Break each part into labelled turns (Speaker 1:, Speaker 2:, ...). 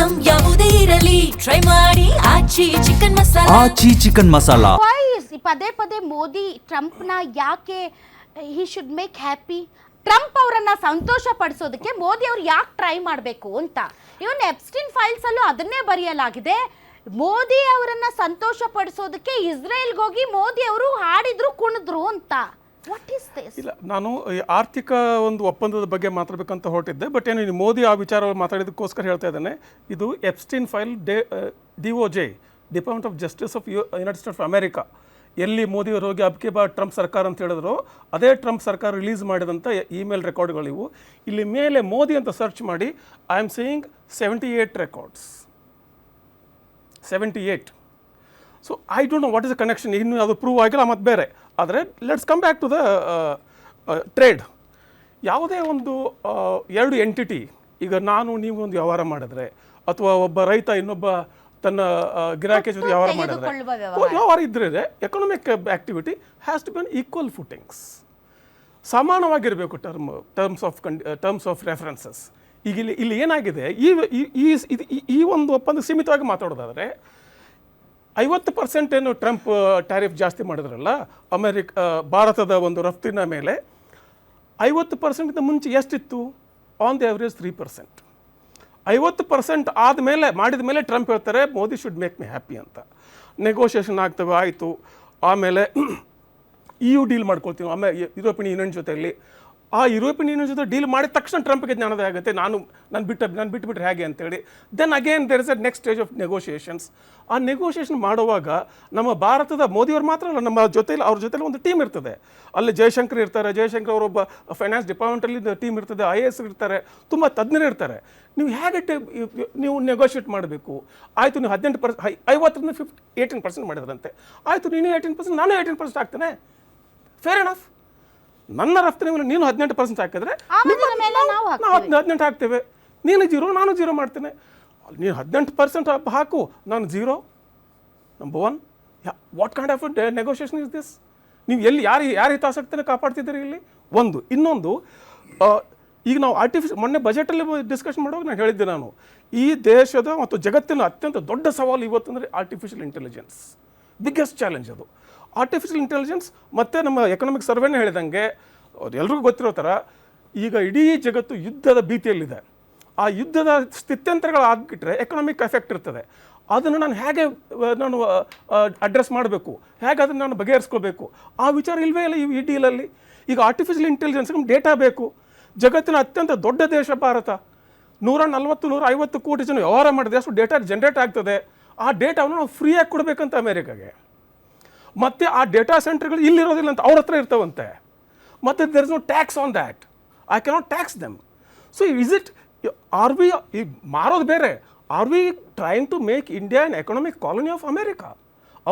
Speaker 1: Item ಯಾವುದೇ ಇರಲಿ try ಮಾಡಿ ಆಚಿ ಚಿಕನ್ ಮಸಾಲಾ.
Speaker 2: ಆಚಿ ಚಿಕನ್ ಮಸಾಲಾ.
Speaker 3: ಪದೇ ಪದೇ ಮೋದಿ ಟ್ರಂಪ್ನ ಯಾಕೆ he should make happy, Trump ಅವರನ್ನ ಸಂತೋಷ ಪಡಿಸೋದಕ್ಕೆ ಮೋದಿ ಅವ್ರು ಯಾಕೆ ಟ್ರೈ ಮಾಡಬೇಕು ಅಂತ. ಇವನ್ ಎಪ್ಸ್ಟಿನ್ ಫೈಲ್ಸ್ ಅಲ್ಲೂ ಅದನ್ನೇ ಬರೆಯಲಾಗಿದೆ. ಮೋದಿ ಅವರನ್ನ ಸಂತೋಷ ಪಡಿಸೋದಕ್ಕೆ ಇಸ್ರೇಲ್ಗೆ ಹೋಗಿ ಮೋದಿ ಅವರು ಹಾಡಿದ್ರು ಕುಣಿದ್ರು ಅಂತ. What is this?
Speaker 4: ಇಲ್ಲ, ನಾನು ಆರ್ಥಿಕ ಒಂದು ಒಪ್ಪಂದದ ಬಗ್ಗೆ ಮಾತಾಡಬೇಕಂತ ಹೊರಟಿದ್ದೆ. ಬಟ್ ಏನು ಮೋದಿ ಆ ವಿಚಾರ ಮಾತಾಡಿದಕ್ಕೋಸ್ಕರ ಹೇಳ್ತಾ ಇದ್ದೇನೆ. ಇದು Epstein file DOJ, department of justice of United States of America, ಎಲ್ಲಿ ಮೋದಿಯವರು ಹೋಗಿ ಅಬ್ಕೆ ಬಾ ಟ್ರಂಪ್ ಸರ್ಕಾರ ಅಂತ ಹೇಳಿದ್ರು, ಅದೇ ಟ್ರಂಪ್ ಸರ್ಕಾರ ರಿಲೀಸ್ ಮಾಡಿದಂಥ ಇಮೇಲ್ ರೆಕಾರ್ಡ್ಗಳಿವು. ಇಲ್ಲಿ ಮೇಲೆ ಮೋದಿ ಅಂತ ಸರ್ಚ್ ಮಾಡಿ I am saying 78 records, 78. So I don't know what is the connection. ಇನ್ನು ಅದು ಪ್ರೂವ್ ಆಗಿಲ್ಲ ಮತ್ತು ಬೇರೆ. ಆದರೆ let's come back to the trade. ಯಾವುದೇ ಒಂದು ಎರಡು ಎಂಟಿಟಿ, ಈಗ ನಾನು ನೀವು ಒಂದು ವ್ಯವಹಾರ ಮಾಡಿದ್ರೆ, ಅಥವಾ ಒಬ್ಬ ರೈತ ಇನ್ನೊಬ್ಬ ತನ್ನ ಗಿರಾಕಿ ಜೊತೆ ವ್ಯವಹಾರ ಮಾಡಿದ್ರೆ, ವ್ಯವಹಾರ ಇದ್ರೆ economic activity has to be on equal footings, ಸಮಾನವಾಗಿರಬೇಕು ಟರ್ಮ್ಸ್ ಆಫ್ ರೆಫರೆನ್ಸಸ್. ಈಗ ಇಲ್ಲಿ ಏನಾಗಿದೆ, ಈ ಒಂದು ಒಪ್ಪಂದ ಸೀಮಿತವಾಗಿ ಮಾತಾಡೋದಾದರೆ 50% ಏನು ಟ್ರಂಪ್ ಟ್ಯಾರಿಫ್ ಜಾಸ್ತಿ ಮಾಡಿದ್ರಲ್ಲ ಭಾರತದ ಒಂದು ರಫ್ತಿನ ಮೇಲೆ, 50% ಮುಂಚೆ ಎಷ್ಟಿತ್ತು? On the average 3%. 50% ಮಾಡಿದ ಮೇಲೆ ಟ್ರಂಪ್ ಹೇಳ್ತಾರೆ Modi should make me happy ಅಂತ. ನೆಗೋಷಿಯೇಷನ್ ಆಗ್ತವೆ, ಆಯಿತು. ಆಮೇಲೆ EU ಡೀಲ್ ಮಾಡ್ಕೊಳ್ತೀವಿ ಆಮೇಲೆ ಯುರೋಪಿಯನ್ ಯೂನಿಯನ್ ಜೊತೆಯಲ್ಲಿ. ಆ ಯುರೋಪಿಯನ್ ಯೂನಿಯನ್ ಜೊತೆ ಡೀಲ್ ಮಾಡಿದ ತಕ್ಷಣ ಟ್ರಂಪ್ಗೆ ಜ್ಞಾನದ ಆಗುತ್ತೆ, ನಾನು ಬಿಟ್ಟುಬಿಟ್ರೆ ಹೇಗೆ ಅಂತೇಳಿ. Then again there is a next stage of negotiations. ಆ ನೆಗೋಷಿಯೇಷನ್ ಮಾಡುವಾಗ ನಮ್ಮ ಭಾರತದ ಮೋದಿಯವರು ಮಾತ್ರ ಅಲ್ಲ, ನಮ್ಮ ಅವ್ರ ಜೊತೆಲಿ ಒಂದು ಟೀಮ್ ಇರ್ತದೆ. ಅಲ್ಲಿ ಜಯಶಂಕರ್ ಇರ್ತಾರೆ, ಜಯಶಂಕರ್ ಅವರೊಬ್ಬ ಫೈನಾನ್ಸ್ ಡಿಪಾರ್ಟ್ಮೆಂಟಲ್ಲಿ ಟೀಮ್ ಇರ್ತದೆ, IAS ಇರ್ತಾರೆ, ತುಂಬ ತಜ್ಞರು ಇರ್ತಾರೆ. ನೀವು ಹೇಗೆ ನೀವು ನೆಗೋಷಿಯೇಟ್ ಮಾಡಬೇಕು? ಆಯಿತು, ನೀವು 18%, 50ರಿಂದ 18% ಮಾಡಿದ್ರಂತೆ. ಆಯಿತು, ನೀನು 18%, ನಾನು 18% ಆಗ್ತೇನೆ, ಫೇರ್ ಎನಫ್. ನನ್ನ ರಫ್ತಿನ ಮೇಲೆ ನೀನು 18% ಹಾಕಿದ್ರೆ ನಾವು 18 ಹಾಕ್ತೇವೆ. ನೀನು 0, ನಾನು 0 ಮಾಡ್ತೇನೆ. ನೀನು 18% ಹಾಕು, ನಾನು 0. Number 1, what kind of negotiation is this? ನೀವು ಎಲ್ಲಿ ಯಾರ ಹಿತಾಸಕ್ತಿನ ಕಾಪಾಡ್ತಿದ್ದೀರಿ ಇಲ್ಲಿ? ಒಂದು. ಇನ್ನೊಂದು, ಈಗ ನಾವು ಮೊನ್ನೆ ಬಜೆಟಲ್ಲಿ ಡಿಸ್ಕಷನ್ ಮಾಡುವಾಗ ನಾನು ಹೇಳಿದ್ದೆ, ನಾನು ಈ ದೇಶದ ಮತ್ತು ಜಗತ್ತಿನ ಅತ್ಯಂತ ದೊಡ್ಡ ಸವಾಲು ಇವತ್ತಂದರೆ ಆರ್ಟಿಫಿಷಿಯಲ್ ಇಂಟೆಲಿಜೆನ್ಸ್. ಬಿಗ್ಗೆಸ್ಟ್ ಚಾಲೆಂಜ್ ಅದು ಆರ್ಟಿಫಿಷಿಯಲ್ ಇಂಟೆಲಿಜೆನ್ಸ್. ಮತ್ತು ನಮ್ಮ ಎಕನಾಮಿಕ್ ಸರ್ವೆನೇ ಹೇಳಿದಂಗೆ, ಎಲ್ರಿಗೂ ಗೊತ್ತಿರೋ ಥರ ಈಗ ಇಡೀ ಜಗತ್ತು ಯುದ್ಧದ ಭೀತಿಯಲ್ಲಿದೆ. ಆ ಯುದ್ಧದ ಸ್ಥಿತ್ಯಂತರಗಳು ಆಗಿಬಿಟ್ರೆ ಎಕನಾಮಿಕ್ ಎಫೆಕ್ಟ್ ಇರ್ತದೆ. ಅದನ್ನು ನಾನು ಹೇಗೆ ಅಡ್ರೆಸ್ ಮಾಡಬೇಕು, ಹೇಗೆ ಅದನ್ನು ನಾನು ಬಗೆಹರಿಸ್ಕೋಬೇಕು, ಆ ವಿಚಾರ ಇಲ್ಲವೇ ಇಲ್ಲ ಈ ಡೀಲಲ್ಲಿ. ಈಗ ಆರ್ಟಿಫಿಷಿಯಲ್ ಇಂಟೆಲಿಜೆನ್ಸ್ಗೆ ಡೇಟಾ ಬೇಕು. ಜಗತ್ತಿನ ಅತ್ಯಂತ ದೊಡ್ಡ ದೇಶ ಭಾರತ, 140-150 ಕೋಟಿ ಜನ ವ್ಯವಹಾರ ಮಾಡಿದ್ರೆ ಅಷ್ಟು ಡೇಟಾ ಜನ್ರೇಟ್ ಆಗ್ತದೆ. ಆ ಡೇಟಾವನ್ನು ನಾವು ಫ್ರೀಯಾಗಿ ಕೊಡಬೇಕಂತ ಅಮೇರಿಕಾಗೆ. ಮತ್ತು ಆ ಡೇಟಾ ಸೆಂಟರ್ಗಳು ಇಲ್ಲಿರೋದಿಲ್ಲ ಅಂತ ಅವ್ರ ಹತ್ರ ಇರ್ತಾವಂತೆ. ಮತ್ತು there is no tax on that. I cannot tax them. So are we ಮಾರೋದು ಬೇರೆ, are we trying to make India an economic colony of America?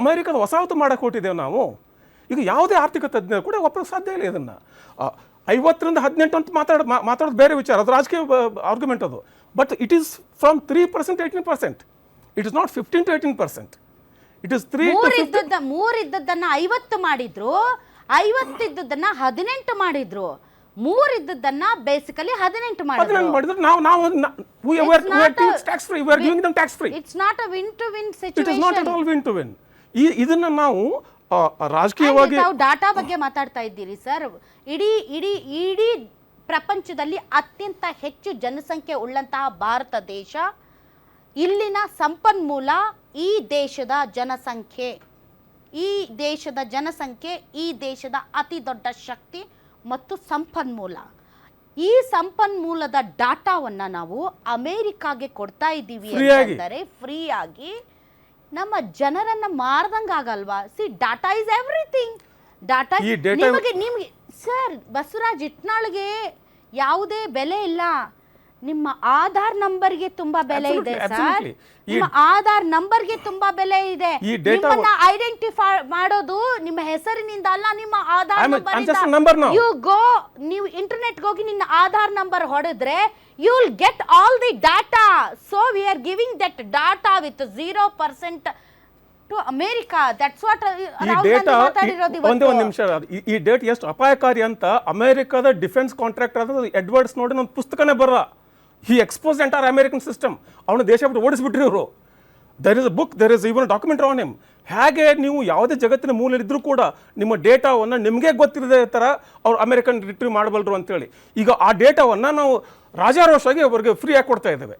Speaker 4: ಅಮೇರಿಕಾದ ವಸಾಹತು ಮಾಡೋಕೆ ಕೊಟ್ಟಿದ್ದೇವೆ ನಾವು. ಈಗ ಯಾವುದೇ ಆರ್ಥಿಕ ತಜ್ಞರು ಕೂಡ ಒಪ್ಪಕ್ಕೆ ಸಾಧ್ಯ ಇಲ್ಲ ಇದನ್ನು. 50ರಿಂದ 18 ಅಂತ ಮಾತಾಡೋದು ಬೇರೆ ವಿಚಾರ, ಅದು ರಾಜಕೀಯ ಆರ್ಗ್ಯುಮೆಂಟ್ ಅದು. But it is from 3% to 18%. It is not 15 to 18%. It is 3 to 15.
Speaker 3: 3 ಇದ್ದದ್ದನ್ನ 50 ಮಾಡಿದ್ರು, 50 ಇದ್ದದ್ದನ್ನ 18 ಮಾಡಿದ್ರು, 3 ಇದ್ದದ್ದನ್ನ ಬೇಸಿಕಲಿ 18 ಮಾಡಿದ್ರು.
Speaker 4: ನಾವು we are tax free, we are giving them tax free.
Speaker 3: It's not a win to win situation.
Speaker 4: It is not at all win to win. ಇದನ್ನ ನಾವು ರಾಜಕೀಯವಾಗಿ
Speaker 3: ನಾವು data ಬಗ್ಗೆ ಮಾತಾಡ್ತಾ ಇದ್ದೀರಿ ಸರ್. ಇಡೀ ಪ್ರಪಂಚದಲ್ಲಿ ಅತ್ಯಂತ ಹೆಚ್ಚು ಜನಸಂಖ್ಯೆ ಉಳ್ಳಂತಹ ಭಾರತ ದೇಶ, ಇಲ್ಲಿನ ಸಂಪನ್ಮೂಲ, ಈ ದೇಶದ ಜನಸಂಖ್ಯೆ, ಈ ದೇಶದ ಅತಿ ದೊಡ್ಡ ಶಕ್ತಿ ಮತ್ತು ಸಂಪನ್ಮೂಲ. ಈ ಸಂಪನ್ಮೂಲದ ಡಾಟಾವನ್ನು ನಾವು ಅಮೇರಿಕಾಗೆ ಕೊಡ್ತಾ ಇದ್ದೀವಿ ಅಂತಂದರೆ ಫ್ರೀ ಆಗಿ, ನಮ್ಮ ಜನರನ್ನ ಮಾರ್ದಂಗಾಗಲ್ವಾ? See, data is everything. Data ನಿಮಗೆ ಸರ್, ಬಸವರಾಜ್ ಇಟ್ನಾಳ್ಗೆ ಯಾವುದೇ ಬೆಲೆ ಇಲ್ಲ. ನಿಮ್ಮ ಆಧಾರ್ ನಂಬರ್ಗೆ ತುಂಬಾ ಬೆಲೆ ಇದೆ ಸರ್. ನಿಮ್ಮ ಆಧಾರ್ ನಂಬರ್ಗೆ ತುಂಬಾ ಬೆಲೆ ಇದೆ. ನಿಮ್ಮನ್ನ ಐಡೆಂಟಿಫೈ ಮಾಡೋದು ನಿಮ್ಮ ಹೆಸರಿನಿಂದ ಅಲ್ಲ, ನಿಮ್ಮ ಆಧಾರ್ ನಂಬರ್. ನೀವು ಇಂಟರ್ನೆಟ್ ಹೋಗಿ ನಿನ್ನ ಆಧಾರ್ ನಂಬರ್ ಹೊಡೆದ್ರೆ you will get all the data. So we are giving that data with 0% to America. That's what
Speaker 4: ಒಂದು ನಿಮಿಷ, ಈ ಡೇಟ್ ಎಷ್ಟು ಅಪಾಯಕಾರಿ ಅಂತ ಅಮೆರಿಕದ ಡಿಫೆನ್ಸ್ ಕಾಂಟ್ರಾಕ್ಟರ್ ಆದ ಎಡ್ವರ್ಡ್ ಸ್ನೋಡೆನ್ ಒಂದು ಪುಸ್ತಕನೇ ಬರ. He expose entire American system. ಅವನ ದೇಶ ಬಿಟ್ಟು ಓಡಿಸ್ಬಿಟ್ರಿ ಇವರು. There is a book, there is even documentary on him. ಹೇಗೆ ನೀವು ಯಾವುದೇ ಜಗತ್ತಿನ ಮೂಲಲ್ಲಿದ್ದರೂ ಕೂಡ ನಿಮ್ಮ ಡೇಟಾವನ್ನು ನಿಮಗೆ ಗೊತ್ತಿರದೇ ಥರ ಅವ್ರು ಅಮೇರಿಕನ್ ರಿಟ್ರೀವ್ ಮಾಡಬಲ್ಲರು ಅಂತೇಳಿ. ಈಗ ಆ ಡೇಟಾವನ್ನು ನಾವು ರಾಜಾರೋಷವಾಗಿ ಅವರಿಗೆ ಫ್ರೀಯಾಗಿ ಕೊಡ್ತಾ ಇದ್ದೇವೆ.